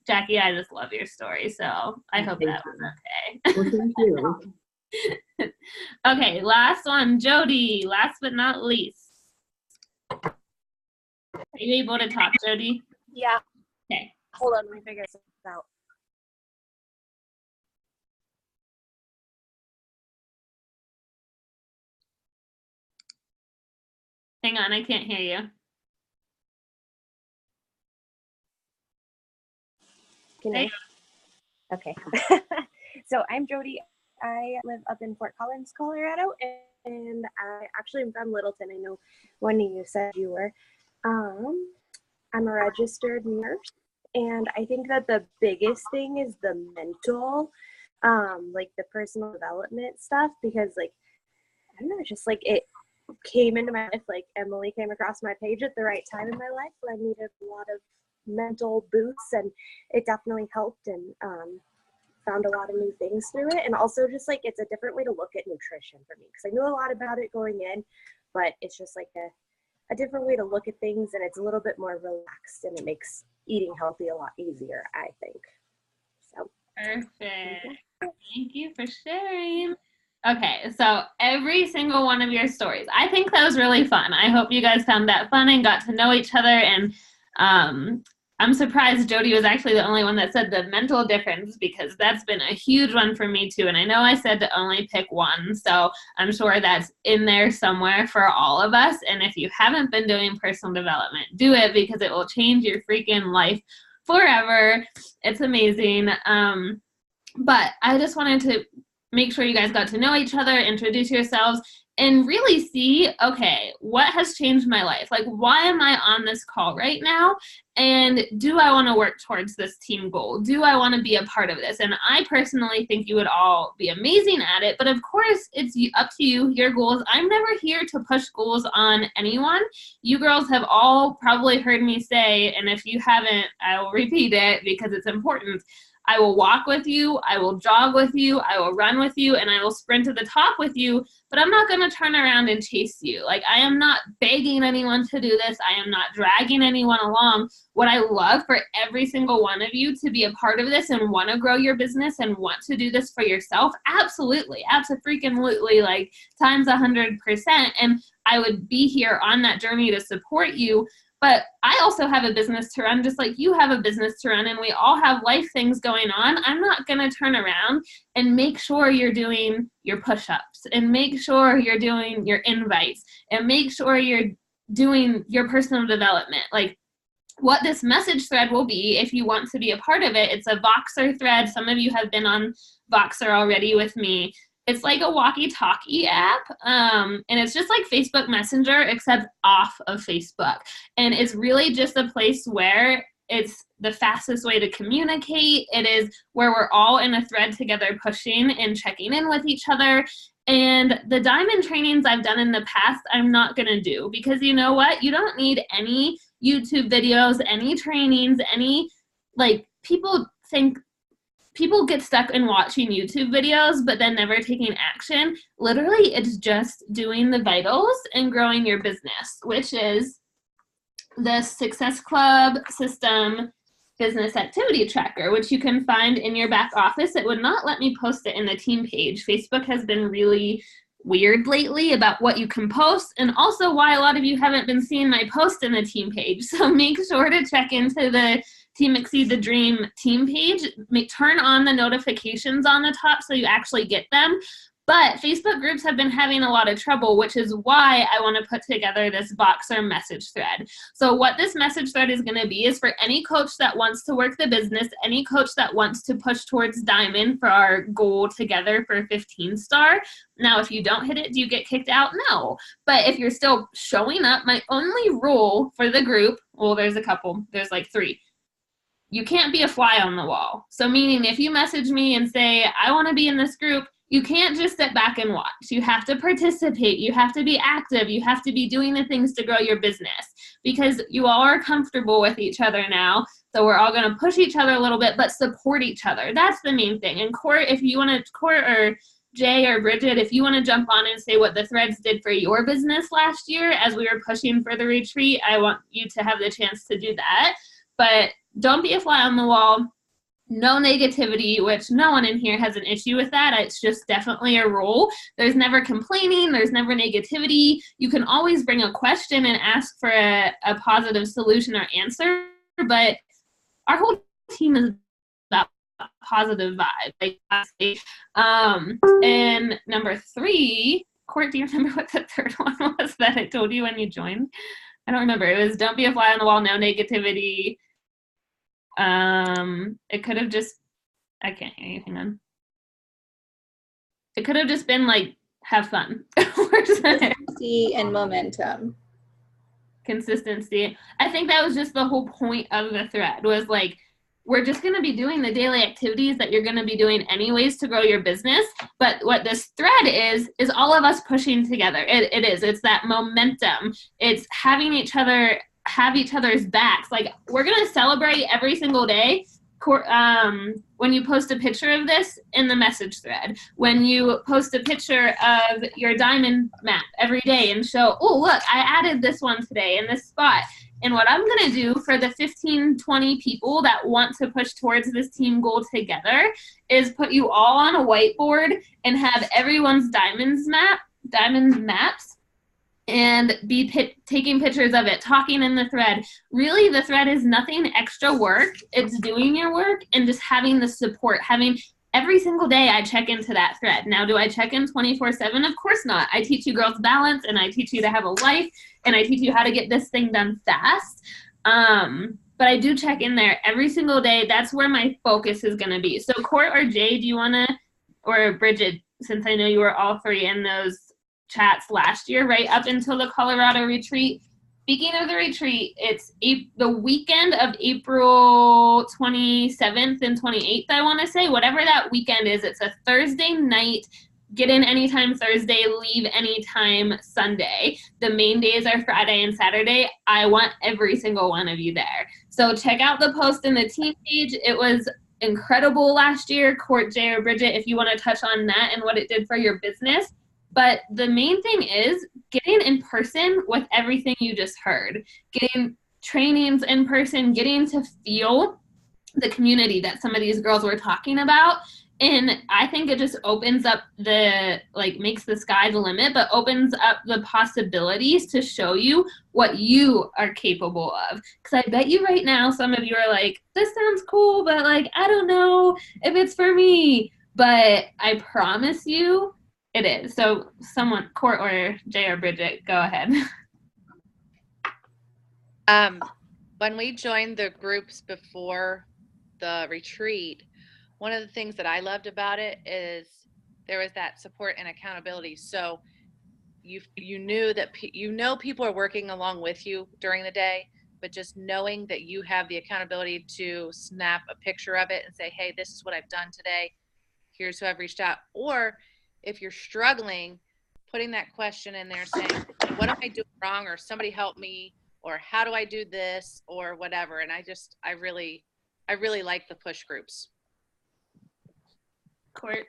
Jackie, I just love your story. So I hope that was okay. Well, thank you. Okay, last one, Jody, last but not least. Are you able to talk, Jody? Yeah. Okay. Hold on, let me figure this out. Hang on, I can't hear you. Can you? Okay. So I'm Jody. I live up in Fort Collins, Colorado, and I actually am from Littleton. I know one of you said you were. I'm a registered nurse, and I think that the biggest thing is the mental, like the personal development stuff, because like, I don't know, it's just like it came into my life, like Emily came across my page at the right time in my life where I needed a lot of mental boosts, and it definitely helped, and found a lot of new things through it. And also just like it's a different way to look at nutrition for me, because I knew a lot about it going in, but it's just like a different way to look at things, and it's a little bit more relaxed, and it makes eating healthy a lot easier, I think. So Perfect. Thank you for sharing. Okay, so every single one of your stories, I think that was really fun. I hope you guys found that fun and got to know each other. And I'm surprised Jody was actually the only one that said the mental difference, because that's been a huge one for me too. And I know I said to only pick one, so I'm sure that's in there somewhere for all of us. And if you haven't been doing personal development, do it, because it will change your freaking life forever. It's amazing. But I just wanted to make sure you guys got to know each other, introduce yourselves, and really see, okay, what has changed my life? Like, why am I on this call right now? And do I want to work towards this team goal? Do I want to be a part of this? And I personally think you would all be amazing at it. But of course, it's up to you, your goals. I'm never here to push goals on anyone. You girls have all probably heard me say, and if you haven't, I will repeat it because it's important. I will walk with you, I will jog with you, I will run with you, and I will sprint to the top with you, but I'm not going to turn around and chase you. Like, I am not begging anyone to do this. I am not dragging anyone along. What I love for every single one of you to be a part of this and want to grow your business and want to do this for yourself, absolutely, absolutely, like times 100%. And I would be here on that journey to support you. But I also have a business to run, just like you have a business to run, and we all have life things going on. I'm not going to turn around and make sure you're doing your push-ups, and make sure you're doing your invites, and make sure you're doing your personal development. Like, what this message thread will be, if you want to be a part of it, it's a Voxer thread. Some of you have been on Voxer already with me. It's like a walkie-talkie app, and it's just like Facebook Messenger, except off of Facebook. And it's really just a place where it's the fastest way to communicate. It is where we're all in a thread together, pushing and checking in with each other. And the diamond trainings I've done in the past, I'm not going to do, because you know what? You don't need any YouTube videos, any trainings, any, like, people get stuck in watching YouTube videos, but then never taking action. Literally, it's just doing the vitals and growing your business, which is the Success Club System Business Activity Tracker, which you can find in your back office. It would not let me post it in the team page. Facebook has been really weird lately about what you can post, and also why a lot of you haven't been seeing my post in the team page. So make sure to check into the Team Exceed the Dream team page. Turn on the notifications on the top so you actually get them. But Facebook groups have been having a lot of trouble, which is why I want to put together this Voxer message thread. So what this message thread is going to be is for any coach that wants to work the business, any coach that wants to push towards Diamond for our goal together for 15-star. Now, if you don't hit it, do you get kicked out? No. But if you're still showing up, my only rule for the group, well, there's a couple, there's like 3. You can't be a fly on the wall. So meaning if you message me and say, I want to be in this group, you can't just sit back and watch. You have to participate. You have to be active. You have to be doing the things to grow your business, because you all are comfortable with each other now. So we're all going to push each other a little bit, but support each other. That's the main thing. And Court, if you want to, Court or Jay or Bridget, if you want to jump on and say what the threads did for your business last year as we were pushing for the retreat, I want you to have the chance to do that. But don't be a fly on the wall. No negativity, which no one in here has an issue with that. It's just definitely a rule. There's never complaining. There's never negativity. You can always bring a question and ask for a positive solution or answer, but our whole team is about positive vibe. Like, and number 3, Court, do you remember what the third one was that I told you when you joined? I don't remember. It was don't be a fly on the wall, no negativity. It could have just, I can't hear you, hang on. It could have just been like, have fun. Consistency and momentum. Consistency. I think that was just the whole point of the thread, was like, we're just going to be doing the daily activities that you're going to be doing anyways to grow your business. But what this thread is all of us pushing together. It is. It's that momentum. It's having each other have each other's backs. Like, we're going to celebrate every single day. When you post a picture of this in the message thread, when you post a picture of your diamond map every day and show, oh, look, I added this one today in this spot. And what I'm going to do for the 15, 20 people that want to push towards this team goal together is put you all on a whiteboard and have everyone's diamond maps, and be taking pictures of it, talking in the thread. Really, the thread is nothing extra work. It's doing your work and just having the support. Having every single day I check into that thread. Now, do I check in 24/7? Of course not. I teach you girls balance, and I teach you to have a life, and I teach you how to get this thing done fast. But I do check in there every single day. That's where my focus is going to be. So Court or Jay, do you want to, or Bridget, since I know you were all 3 in those chats last year, right up until the Colorado retreat. Speaking of the retreat, it's the weekend of April 27th and 28th, I want to say. Whatever that weekend is, it's a Thursday night. Get in anytime Thursday, leave anytime Sunday. The main days are Friday and Saturday. I want every single one of you there. So check out the post in the team page. It was incredible last year. Court, Jay, or Bridget, if you want to touch on that and what it did for your business. But the main thing is getting in person with everything you just heard, getting trainings in person, getting to feel the community that some of these girls were talking about. And I think it just opens up makes the sky the limit, but opens up the possibilities to show you what you are capable of. Because I bet you right now, some of you are like, this sounds cool, but like, I don't know if it's for me. But I promise you, it is. So someone, Court or Jay or Bridget, go ahead. When we joined the groups before the retreat, one of the things that I loved about it is there was that support and accountability. So you knew that people are working along with you during the day, but just knowing that you have the accountability to snap a picture of it and say, hey, this is what I've done today. Here's who I've reached out. Or if you're struggling, putting that question in there saying, what am I doing wrong? Or somebody help me, or how do I do this, or whatever. And I really like the push groups. Court.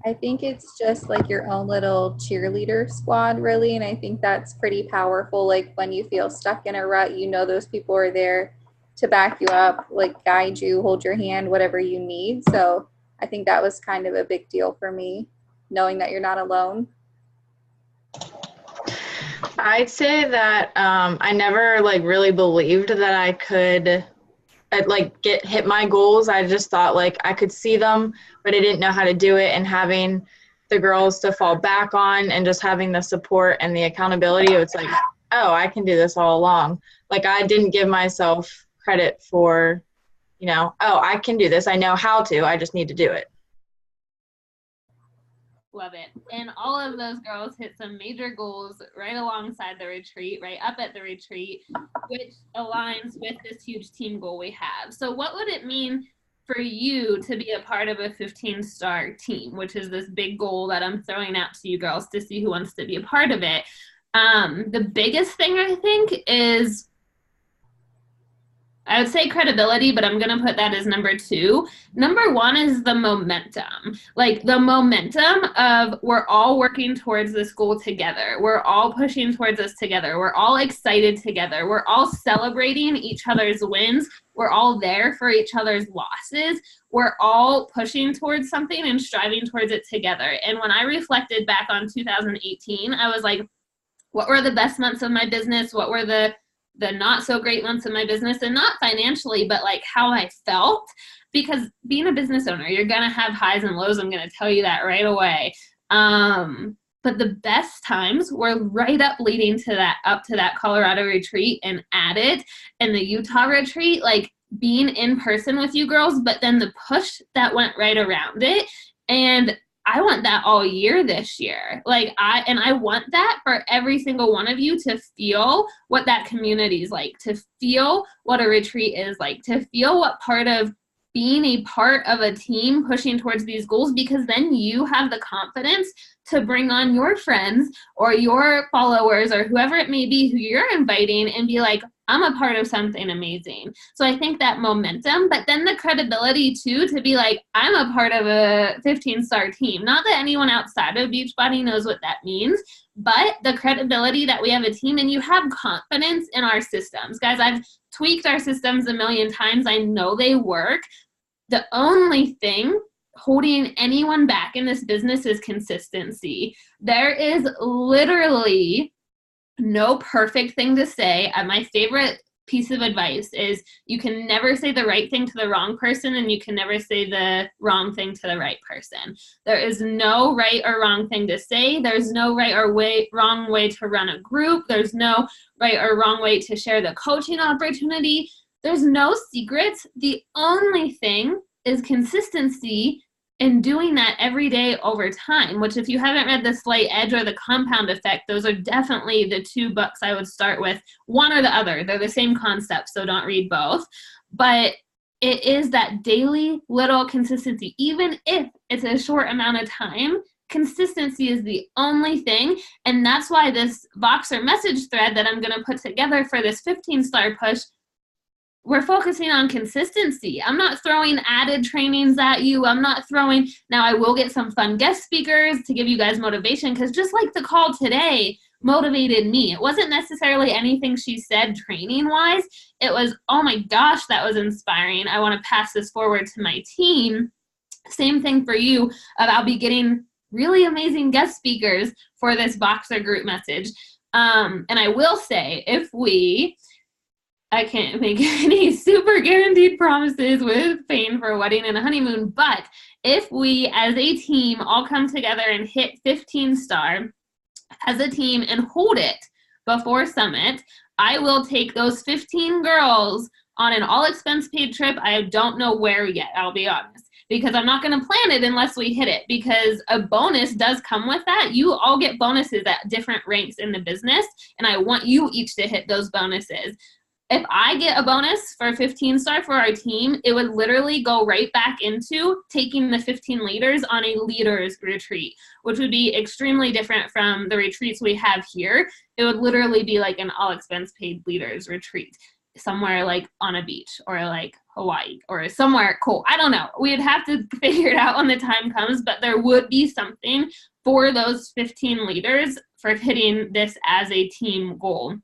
I think it's just like your own little cheerleader squad, really. And I think that's pretty powerful. Like when you feel stuck in a rut, you know those people are there to back you up, like guide you, hold your hand, whatever you need. So I think that was kind of a big deal for me, knowing that you're not alone. I'd say that I never really believed that I could hit my goals. I just thought I could see them, but I didn't know how to do it. And having the girls to fall back on and just having the support and the accountability, it's like, oh, I can do this all along. I didn't give myself credit for, oh, I can do this. I know how to. I just need to do it. Love it. And all of those girls hit some major goals right alongside the retreat, right up at the retreat, which aligns with this huge team goal we have. So what would it mean for you to be a part of a 15-star team, which is this big goal that I'm throwing out to you girls to see who wants to be a part of it? The biggest thing I think is I would say credibility, but I'm going to put that as number 2. Number 1 is the momentum. Like the momentum of we're all working towards this goal together. We're all pushing towards this together. We're all excited together. We're all celebrating each other's wins. We're all there for each other's losses. We're all pushing towards something and striving towards it together. And when I reflected back on 2018, I was like, what were the best months of my business? What were the not so great months of my business? And not financially, but like how I felt. Because being a business owner, you're going to have highs and lows. I'm going to tell you that right away. But the best times were right up leading to that Colorado retreat and at it, and the Utah retreat, like being in person with you girls, but then the push that went right around it. And I want that all year this year. I want that for every single one of you to feel what that community is like, to feel what a retreat is like, to feel what part of being a part of a team pushing towards these goals, because then you have the confidence to bring on your friends or your followers or whoever it may be who you're inviting and be like, I'm a part of something amazing. So I think that momentum, but then the credibility too, to be like, I'm a part of a 15-star team. Not that anyone outside of Beachbody knows what that means, but the credibility that we have a team and you have confidence in our systems. Guys, I've tweaked our systems a million times. I know they work. The only thing holding anyone back in this business is consistency. There is literally no perfect thing to say. My favorite piece of advice is you can never say the right thing to the wrong person, and you can never say the wrong thing to the right person. There is no right or wrong thing to say. There's no right or wrong way to run a group. There's no right or wrong way to share the coaching opportunity. There's no secrets. The only thing is consistency and doing that every day over time, which if you haven't read The Slight Edge or The Compound Effect, those are definitely the 2 books I would start with. One or the other. They're the same concept, so don't read both. But it is that daily little consistency. Even if it's a short amount of time, consistency is the only thing. And that's why this Voxer message thread that I'm going to put together for this 15-star push, we're focusing on consistency. I'm not throwing added trainings at you. Now I will get some fun guest speakers to give you guys motivation, because just like the call today motivated me. It wasn't necessarily anything she said training wise. It was, oh my gosh, that was inspiring. I want to pass this forward to my team. Same thing for you. I'll be getting really amazing guest speakers for this Voxer group message. And I will say, I can't make any super guaranteed promises with paying for a wedding and a honeymoon, but if we as a team all come together and hit 15-star as a team and hold it before Summit, I will take those 15 girls on an all-expense paid trip. I don't know where yet, I'll be honest, because I'm not going to plan it unless we hit it, because a bonus does come with that. You all get bonuses at different ranks in the business, and I want you each to hit those bonuses. If I get a bonus for 15-star for our team, it would literally go right back into taking the 15 leaders on a leaders retreat, which would be extremely different from the retreats we have here. It would literally be like an all-expense paid leaders retreat, somewhere like on a beach or like Hawaii or somewhere cool. I don't know. We'd have to figure it out when the time comes, but there would be something for those 15 leaders for hitting this as a team goal.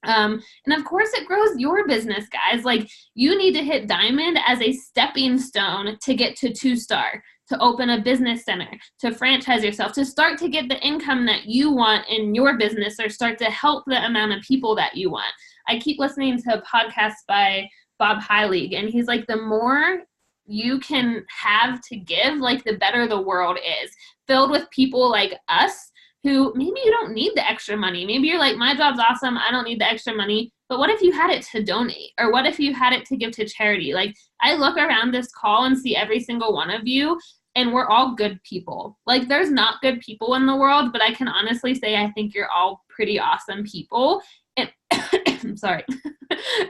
And of course it grows your business, guys. Like, you need to hit diamond as a stepping stone to get to 2-star, to open a business center, to franchise yourself, to start to get the income that you want in your business, or start to help the amount of people that you want. I keep listening to a podcast by Bob Heilig, and he's like, the more you can have to give, like, the better the world is, filled with people like us who maybe you don't need the extra money. Maybe you're like, my job's awesome, I don't need the extra money. But what if you had it to donate? Or what if you had it to give to charity? Like, I look around this call and see every single one of you, and we're all good people. Like, there's not good people in the world, but I can honestly say I think you're all pretty awesome people. And I'm sorry.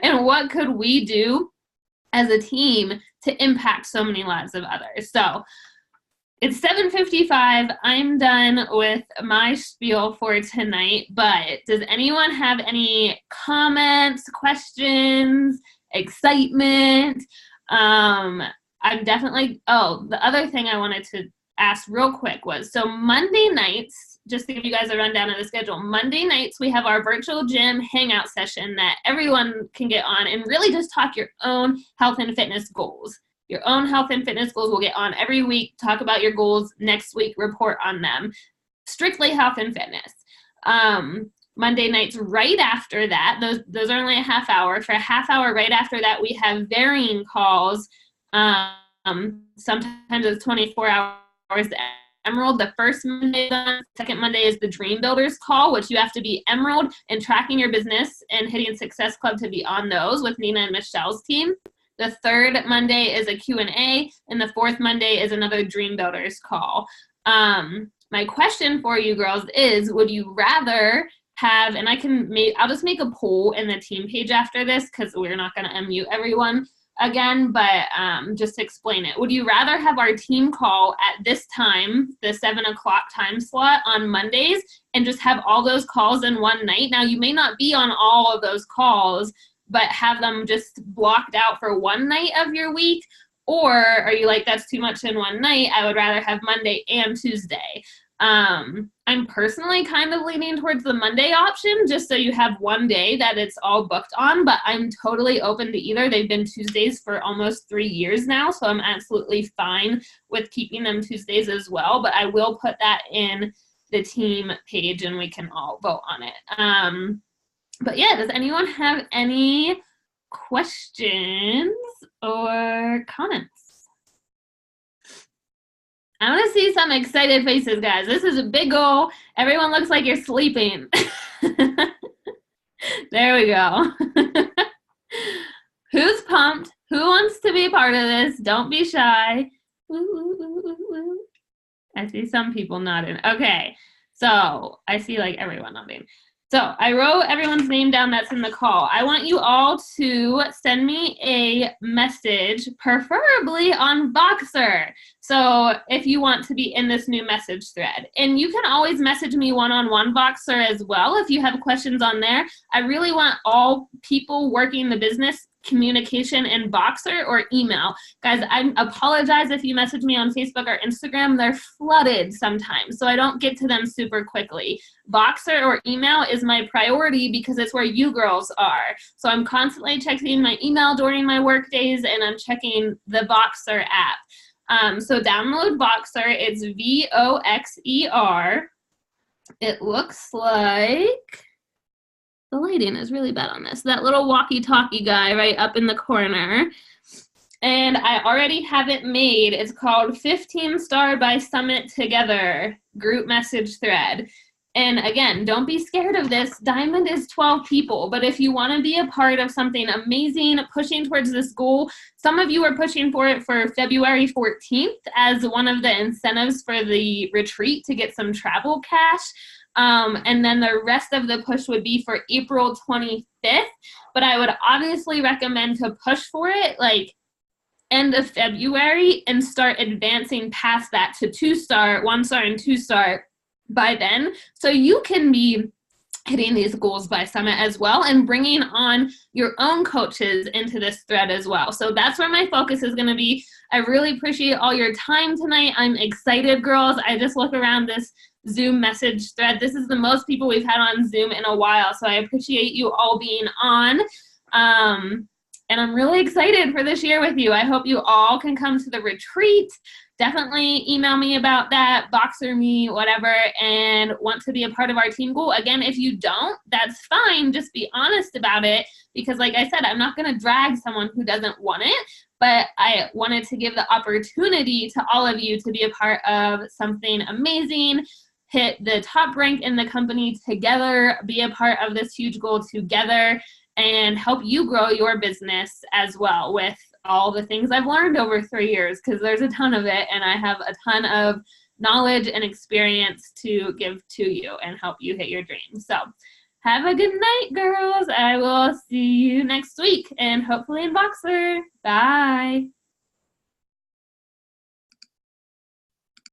And what could we do as a team to impact so many lives of others? So it's 7:55. I'm done with my spiel for tonight, but does anyone have any comments, questions, excitement. I'm definitely, oh, the other thing I wanted to ask real quick was, so Monday nights, just to give you guys a rundown of the schedule, Monday nights we have our virtual gym hangout session that everyone can get on and really just talk your own health and fitness goals. Your own health and fitness goals will get on every week, talk about your goals next week, report on them. Strictly health and fitness. Monday nights right after that, those are only a half hour. For a half hour right after that, we have varying calls. Sometimes it's 24 hours. Emerald, the first Monday, second Monday is the Dream Builders call, which you have to be Emerald and tracking your business and hitting Success Club to be on those with Nina and Michelle's team. The third Monday is a Q&A, and the fourth Monday is another Dream Builders call. My question for you girls is, would you rather have, and I'll just make a poll in the team page after this because we're not going to unmute everyone again, but just to explain it. Would you rather have our team call at this time, the 7 o'clock time slot on Mondays, and just have all those calls in one night? Now, you may not be on all of those calls, but have them just blocked out for one night of your week? Or are you like, that's too much in one night, I would rather have Monday and Tuesday? I'm personally kind of leaning towards the Monday option, just so you have one day that it's all booked on, but I'm totally open to either. They've been Tuesdays for almost 3 years now, so I'm absolutely fine with keeping them Tuesdays as well, but I will put that in the team page and we can all vote on it. But yeah, does anyone have any questions or comments? I want to see some excited faces, guys. This is a big goal. Everyone looks like you're sleeping. There we go. Who's pumped? Who wants to be a part of this? Don't be shy. I see some people nodding. Okay, so I see like everyone nodding. So I wrote everyone's name down that's in the call. I want you all to send me a message, preferably on Voxer. So if you want to be in this new message thread. And you can always message me one-on-one Voxer as well if you have questions on there. I really want all people working the business communication in Voxer or email. Guys, I apologize if you message me on Facebook or Instagram. They're flooded sometimes, so I don't get to them super quickly. Voxer or email is my priority because it's where you girls are. So I'm constantly checking my email during my work days, and I'm checking the Voxer app. So download Voxer. It's Voxer. It looks like... the lighting is really bad on this. That little walkie-talkie guy right up in the corner. And I already have it made. It's called 15 Star by Summit Together group message thread. And again, don't be scared of this. Diamond is 12 people, but if you want to be a part of something amazing, pushing towards this goal, some of you are pushing for it for February 14th as one of the incentives for the retreat to get some travel cash. And then the rest of the push would be for April 25th, but I would obviously recommend to push for it like end of February and start advancing past that to 2-star, 1-star, and 2-star by then, so you can be hitting these goals by Summit as well and bringing on your own coaches into this thread as well. So that's where my focus is going to be. I really appreciate all your time tonight. I'm excited, girls. I just look around this Zoom message thread. This is the most people we've had on Zoom in a while, so I appreciate you all being on. And I'm really excited for this year with you. I hope you all can come to the retreat. Definitely email me about that, Voxer me, whatever, and want to be a part of our team goal. Again, if you don't, that's fine. Just be honest about it, because like I said, I'm not going to drag someone who doesn't want it, but I wanted to give the opportunity to all of you to be a part of something amazing, hit the top rank in the company together, be a part of this huge goal together, and help you grow your business as well with all the things I've learned over 3 years, because there's a ton of it, and I have a ton of knowledge and experience to give to you and help you hit your dreams. So have a good night, girls. I will see you next week, and hopefully in Voxer. Bye.